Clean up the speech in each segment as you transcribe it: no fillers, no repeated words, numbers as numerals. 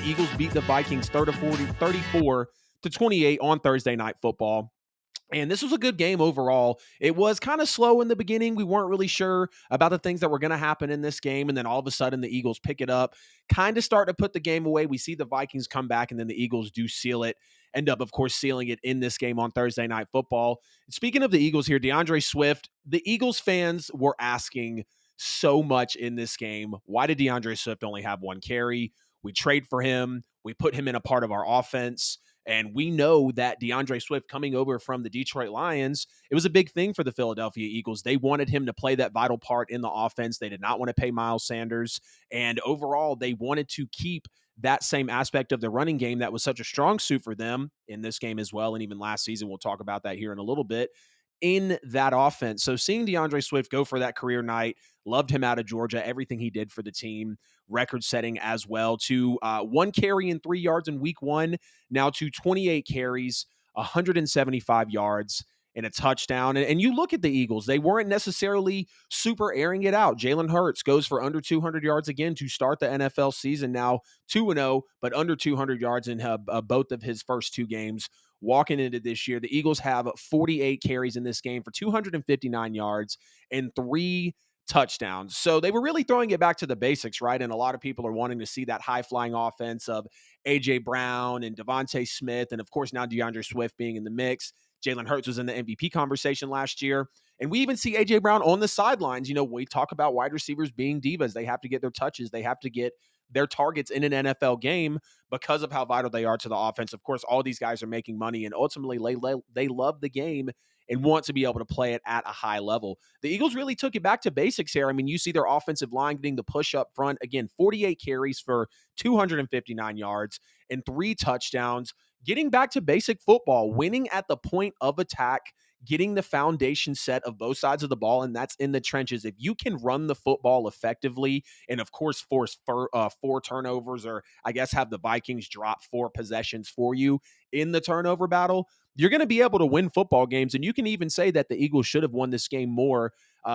Eagles beat the Vikings 34-28 on Thursday Night Football. And this was a good game overall. It was kind of slow in the beginning. We weren't really sure about the things that were going to happen in this game. And then all of a sudden, the Eagles pick it up, kind of start to put the game away. We see the Vikings come back, and then the Eagles do seal it, end up, of course, sealing it in this game on Thursday Night Football. Speaking of the Eagles here, DeAndre Swift, the Eagles fans were asking so much in this game. Why did DeAndre Swift only have one carry? We trade for him. We put him in a part of our offense. And we know that DeAndre Swift coming over from the Detroit Lions, it was a big thing for the Philadelphia Eagles. They wanted him to play that vital part in the offense. They did not want to pay Miles Sanders. And overall, they wanted to keep that same aspect of the running game that was such a strong suit for them in this game as well. And even last season, we'll talk about that here in a little bit, in that offense. So seeing DeAndre Swift go for that career night, loved him out of Georgia, everything he did for the team, record setting as well, to 1 carry and 3 yards in week 1, now to 28 carries, 175 yards, and a touchdown. And you look at the Eagles, they weren't necessarily super airing it out. Jalen Hurts goes for under 200 yards again to start the NFL season, now 2-0, but under 200 yards in both of his first 2 games. Walking into this year, the Eagles have 48 carries in this game for 259 yards and 3 touchdowns. So they were really throwing it back to the basics, right? And a lot of people are wanting to see that high-flying offense of A.J. Brown and Devontae Smith, and of course now DeAndre Swift being in the mix. Jalen Hurts was in the MVP conversation last year. And we even see A.J. Brown on the sidelines. You know, we talk about wide receivers being divas. They have to get their touches. They have to get their targets in an NFL game because of how vital they are to the offense. Of course, all these guys are making money, and ultimately they love the game and want to be able to play it at a high level. The Eagles really took it back to basics here. I mean, you see their offensive line getting the push up front. Again, 48 carries for 259 yards and 3 touchdowns, getting back to basic football, winning at the point of attack, getting the foundation set of both sides of the ball, and that's in the trenches. If you can run the football effectively and, of course, force 4 turnovers, or I guess have the Vikings drop 4 possessions for you in the turnover battle, you're going to be able to win football games. And you can even say that the Eagles should have won this game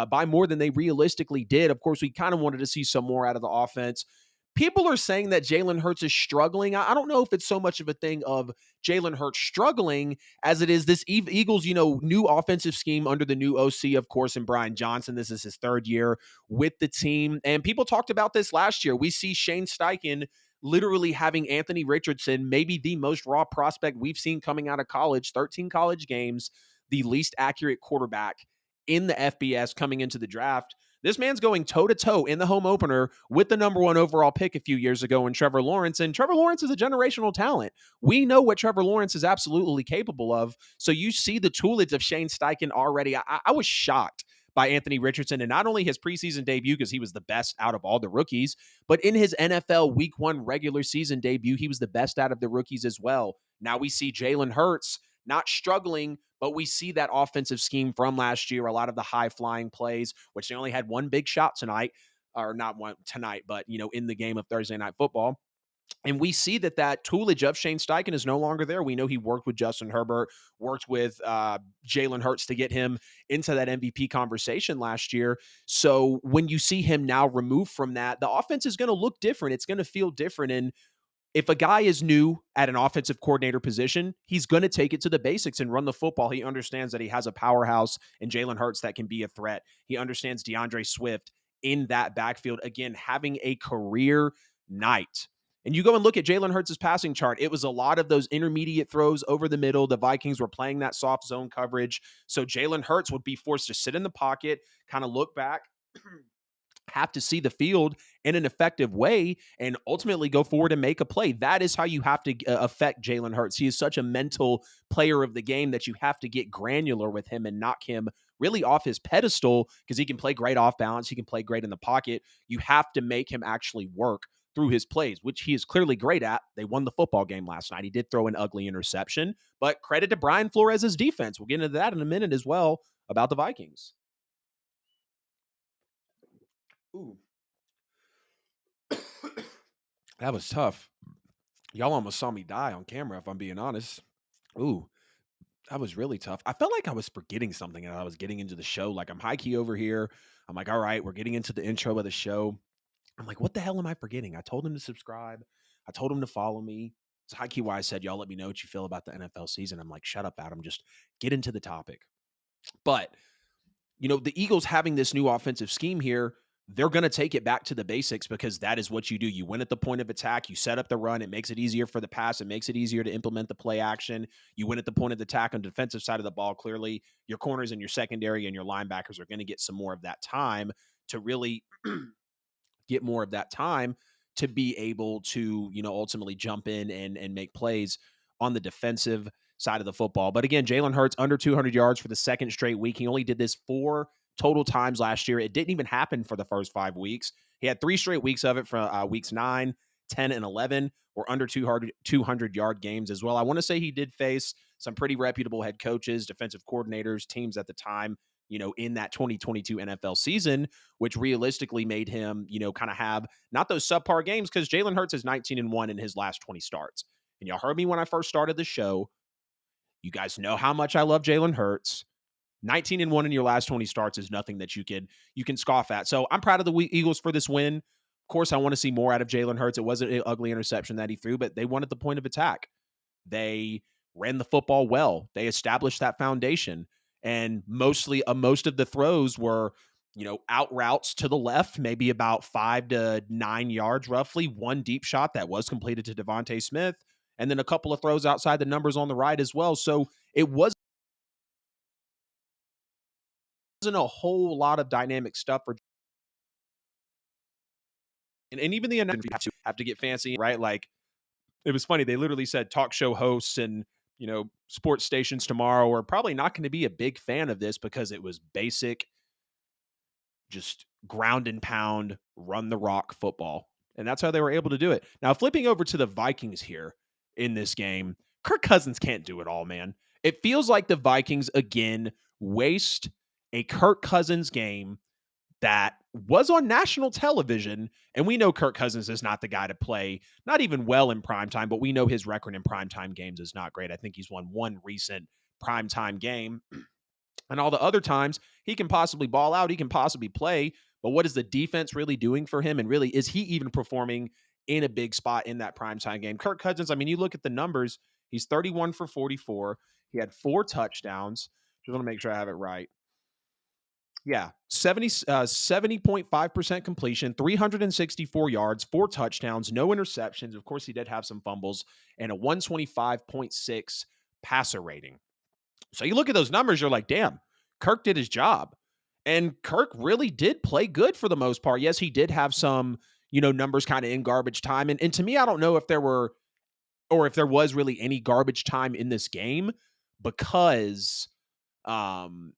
by more than they realistically did. Of course, we kind of wanted to see some more out of the offense. People are saying that Jalen Hurts is struggling. I don't know if it's so much of a thing of Jalen Hurts struggling as it is this Eagles, new offensive scheme under the new OC, of course, and Brian Johnson. This is his 3rd year with the team. And people talked about this last year. We see Shane Steichen literally having Anthony Richardson, maybe the most raw prospect we've seen coming out of college, 13 college games, the least accurate quarterback in the FBS coming into the draft. This man's going toe-to-toe in the home opener with the number 1 overall pick a few years ago in Trevor Lawrence. And Trevor Lawrence is a generational talent. We know what Trevor Lawrence is absolutely capable of. So you see the toolage of Shane Steichen already. I was shocked by Anthony Richardson, and not only his preseason debut, because he was the best out of all the rookies, but in his NFL Week 1 regular season debut, he was the best out of the rookies as well. Now we see Jalen Hurts not struggling, but we see that offensive scheme from last year, a lot of the high-flying plays, which they only had one big shot tonight, or not one tonight, but, in the game of Thursday Night Football. And we see that toolage of Shane Steichen is no longer there. We know he worked with Justin Herbert, worked with Jalen Hurts to get him into that MVP conversation last year. So when you see him now removed from that, the offense is going to look different. It's going to feel different. And if a guy is new at an offensive coordinator position, he's going to take it to the basics and run the football. He understands that he has a powerhouse in Jalen Hurts that can be a threat. He understands DeAndre Swift in that backfield, again, having a career night. And you go and look at Jalen Hurts' passing chart. It was a lot of those intermediate throws over the middle. The Vikings were playing that soft zone coverage. So Jalen Hurts would be forced to sit in the pocket, kind of look back, have to see the field in an effective way, and ultimately go forward and make a play. That is how you have to affect Jalen Hurts. He is such a mental player of the game that you have to get granular with him and knock him really off his pedestal, because he can play great off balance. He can play great in the pocket. You have to make him actually work through his plays, which he is clearly great at. They won the football game last night. He did throw an ugly interception, but credit to Brian Flores' defense. We'll get into that in a minute as well about the Vikings. Ooh. That was tough. Y'all almost saw me die on camera, if I'm being honest. Ooh, that was really tough. I felt like I was forgetting something and I was getting into the show. Like, I'm high key over here. I'm like, all right, we're getting into the intro of the show. I'm like, what the hell am I forgetting? I told him to subscribe. I told him to follow me. It's high key why I said, y'all let me know what you feel about the NFL season. I'm like, shut up, Adam. Just get into the topic. But the Eagles having this new offensive scheme here, they're going to take it back to the basics because that is what you do. You win at the point of attack. You set up the run. It makes it easier for the pass. It makes it easier to implement the play action. You win at the point of attack on the defensive side of the ball. Clearly, your corners and your secondary and your linebackers are going to get some more of that time to really get more of that time to be able to, ultimately jump in and make plays on the defensive side of the football. But again, Jalen Hurts under 200 yards for the second straight week. He only did this 4 total times last year. It didn't even happen for the first 5 weeks. He had 3 straight weeks of it from weeks 9, 10, and 11 or under 200-yard games as well. I want to say he did face some pretty reputable head coaches, defensive coordinators, teams at the time, in that 2022 NFL season, which realistically made him, kind of have not those subpar games because Jalen Hurts is 19-1 in his last 20 starts. And y'all heard me when I first started the show. You guys know how much I love Jalen Hurts. 19-1 in your last 20 starts is nothing that you can scoff at. So I'm proud of the Eagles for this win. Of course, I want to see more out of Jalen Hurts. It wasn't an ugly interception that he threw, but they won at the point of attack. They ran the football well. They established that foundation. And most of the throws were, out routes to the left, maybe about 5 to 9 yards roughly. One deep shot that was completed to Devontae Smith, and then a couple of throws outside the numbers on the right as well. So it wasn't a whole lot of dynamic stuff for, and even the have to get fancy, right? Like, it was funny. They literally said talk show hosts and, sports stations tomorrow are probably not going to be a big fan of this because it was basic, just ground and pound, run the rock football. And that's how they were able to do it. Now, flipping over to the Vikings here in this game, Kirk Cousins can't do it all, man. It feels like the Vikings, again, waste a Kirk Cousins game that was on national television. And we know Kirk Cousins is not the guy to play, not even well in primetime, but we know his record in primetime games is not great. I think he's won one recent primetime game. And all the other times he can possibly ball out, he can possibly play. But what is the defense really doing for him? And really, is he even performing in a big spot in that primetime game? Kirk Cousins, I mean, you look at the numbers, he's 31 for 44. He had 4 touchdowns. Just want to make sure I have it right. Yeah, 70.5% completion, 364 yards, 4 touchdowns, no interceptions. Of course, he did have some fumbles, and a 125.6 passer rating. So you look at those numbers, you're like, damn, Kirk did his job. And Kirk really did play good for the most part. Yes, he did have some, numbers kind of in garbage time. And to me, I don't know if there were, or if there was really any garbage time in this game because um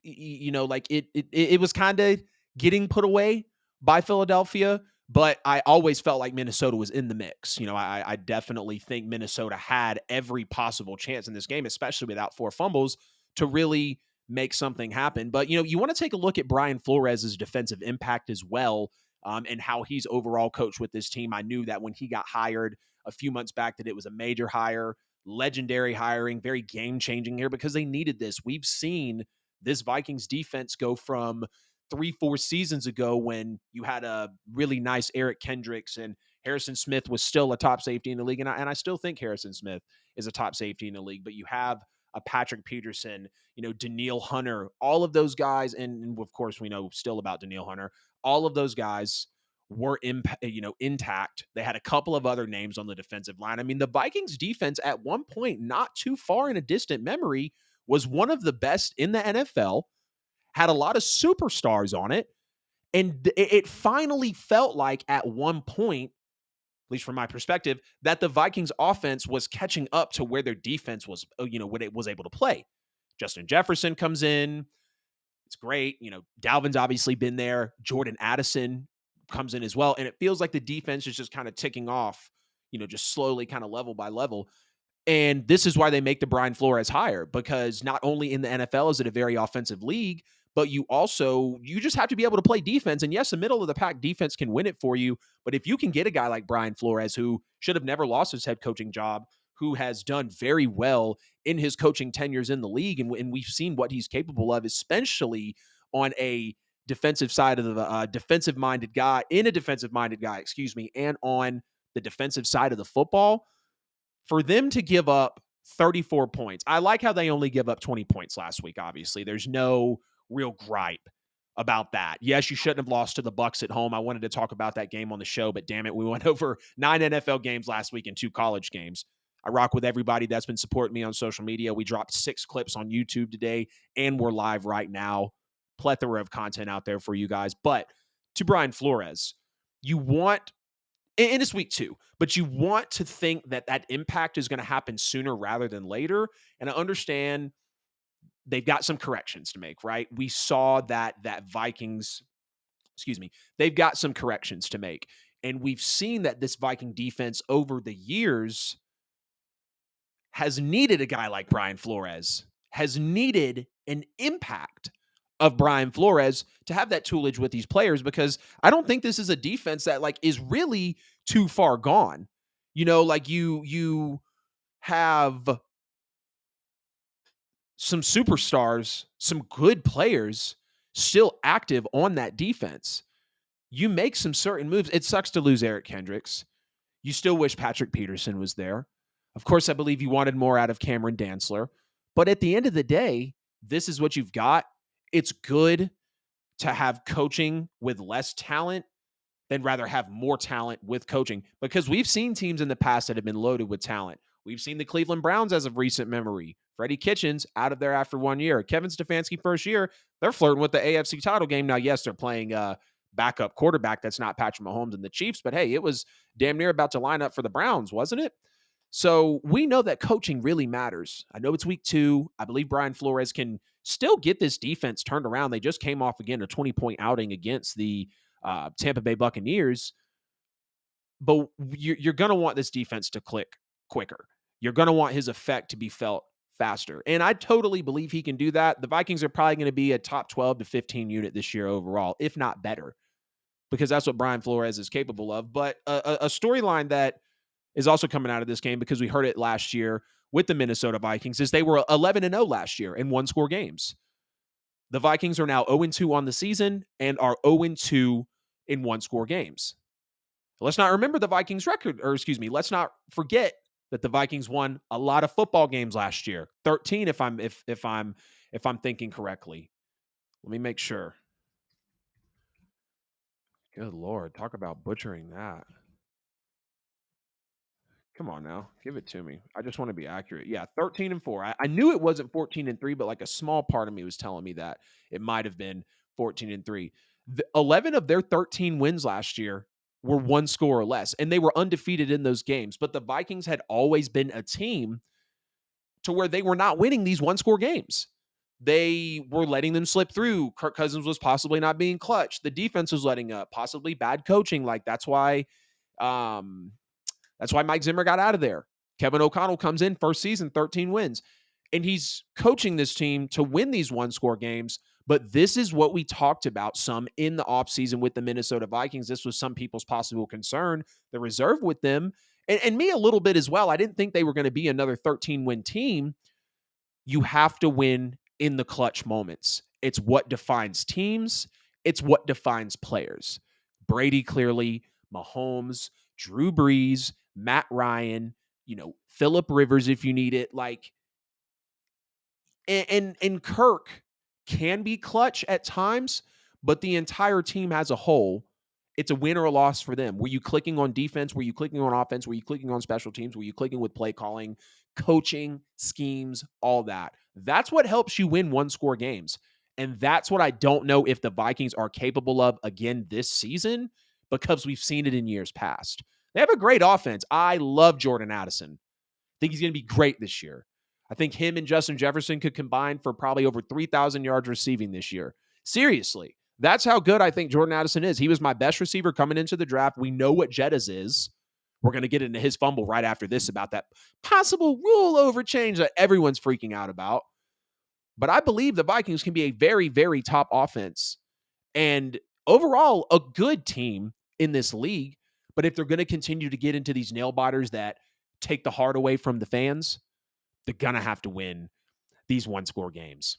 like it was kind of getting put away by Philadelphia, but I always felt like Minnesota was in the mix. I definitely think Minnesota had every possible chance in this game, especially without 4 fumbles, to really make something happen. But you want to take a look at Brian Flores' defensive impact as well, and how he's overall coached with this team. I knew that when he got hired a few months back that it was a major hire, legendary hiring, very game changing here because they needed this. We've seen this Vikings defense go from 3-4 seasons ago when you had a really nice Eric Kendricks and Harrison Smith was still a top safety in the league. And I still think Harrison Smith is a top safety in the league, but you have a Patrick Peterson, Daniil Hunter, all of those guys. And of course, we know still about Daniil Hunter. All of those guys were intact. They had a couple of other names on the defensive line. I mean, the Vikings defense at one point, not too far in a distant memory, was one of the best in the NFL, had a lot of superstars on it. And it finally felt like at one point, at least from my perspective, that the Vikings offense was catching up to where their defense was, when it was able to play. Justin Jefferson comes in. It's great. Dalvin's obviously been there. Jordan Addison comes in as well. And it feels like the defense is just kind of ticking off, just slowly kind of level by level. And this is why they make the Brian Flores hire, because not only in the NFL is it a very offensive league, but you just have to be able to play defense. And yes, a middle of the pack defense can win it for you. But if you can get a guy like Brian Flores, who should have never lost his head coaching job, who has done very well in his coaching tenures in the league, and we've seen what he's capable of, especially on a defensive side of the defensive-minded guy, and on the defensive side of the football, for them to give up 34 points. I like how they only give up 20 points last week, obviously. There's no real gripe about that. Yes, you shouldn't have lost to the Bucks at home. I wanted to talk about that game on the show, but damn it, we went over 9 NFL games last week and 2 college games. I rock with everybody that's been supporting me on social media. We dropped 6 clips on YouTube today, and we're live right now. Plethora of content out there for you guys. But to Brian Flores, you want, and it's week 2, but you want to think that that impact is going to happen sooner rather than later. And I understand they've got some corrections to make, right? We saw that Vikings, excuse me, they've got some corrections to make. And we've seen that this Viking defense over the years has needed a guy like Brian Flores, has needed an impact of Brian Flores to have that toolage with these players, because I don't think this is a defense that like is really too far gone. You know, like you have some superstars, some good players still active on that defense. You make some certain moves. It sucks to lose Eric Kendricks. You still wish Patrick Peterson was there. Of course, I believe you wanted more out of Cameron Dantzler. But at the end of the day, this is what you've got. It's good to have coaching with less talent than rather have more talent with coaching, because we've seen teams in the past that have been loaded with talent. We've seen the Cleveland Browns as of recent memory. Freddie Kitchens out of there after 1 year. Kevin Stefanski first year, they're flirting with the AFC title game. Now, yes, they're playing backup quarterback that's not Patrick Mahomes and the Chiefs, but hey, it was damn near about to line up for the Browns, wasn't it? So we know that coaching really matters. I know it's week 2. I believe Brian Flores can still get this defense turned around. They just came off again a 20-point outing against the Tampa Bay Buccaneers. But you're going to want this defense to click quicker. You're going to want his effect to be felt faster. And I totally believe he can do that. The Vikings are probably going to be a top 12 to 15 unit this year overall, if not better, because that's what Brian Flores is capable of. But a storyline that is also coming out of this game, because we heard it last year with the Minnesota Vikings, is they were 11-0 last year in one-score games. The Vikings are now 0-2 on the season and are 0-2 in one-score games. Let's not remember the Vikings record, or excuse me, let's not forget that the Vikings won a lot of football games last year. 13 if I'm thinking correctly. Let me make sure. Good Lord, talk about butchering that. Come on now, give it to me. I just want to be accurate. Yeah, 13-4. I knew it wasn't 14-3, but like a small part of me was telling me that it might have been 14-3. 11 of their 13 wins last year were one score or less, and they were undefeated in those games. But the Vikings had always been a team to where they were not winning these one score games. They were letting them slip through. Kirk Cousins was possibly not being clutch. The defense was letting up, possibly bad coaching. Like um, that's why Mike Zimmer got out of there. Kevin O'Connell comes in first season, 13 wins. And he's coaching this team to win these one-score games. But this is what we talked about some in the offseason with the Minnesota Vikings. This was some people's possible concern, the reserve with them, and me a little bit as well. I didn't think they were going to be another 13-win team. You have to win in the clutch moments. It's what defines teams. It's what defines players. Brady clearly, Mahomes, Drew Brees, Matt Ryan, Phillip Rivers if you need it. Like, and Kirk can be clutch at times, but the entire team as a whole, it's a win or a loss for them. Were you clicking on defense? Were you clicking on offense? Were you clicking on special teams? Were you clicking with play calling, coaching, schemes, all that? That's what helps you win one-score games. And that's what I don't know if the Vikings are capable of again this season, because we've seen it in years past. They have a great offense. I love Jordan Addison. I think he's going to be great this year. I think him and Justin Jefferson could combine for probably over 3,000 yards receiving this year. Seriously, that's how good I think Jordan Addison is. He was my best receiver coming into the draft. We know what Jettas is. We're going to get into his fumble right after this about that possible rule over change that everyone's freaking out about. But I believe the Vikings can be a very, very top offense and overall a good team in this league. But if they're going to continue to get into these nail biters that take the heart away from the fans, they're going to have to win these one-score games.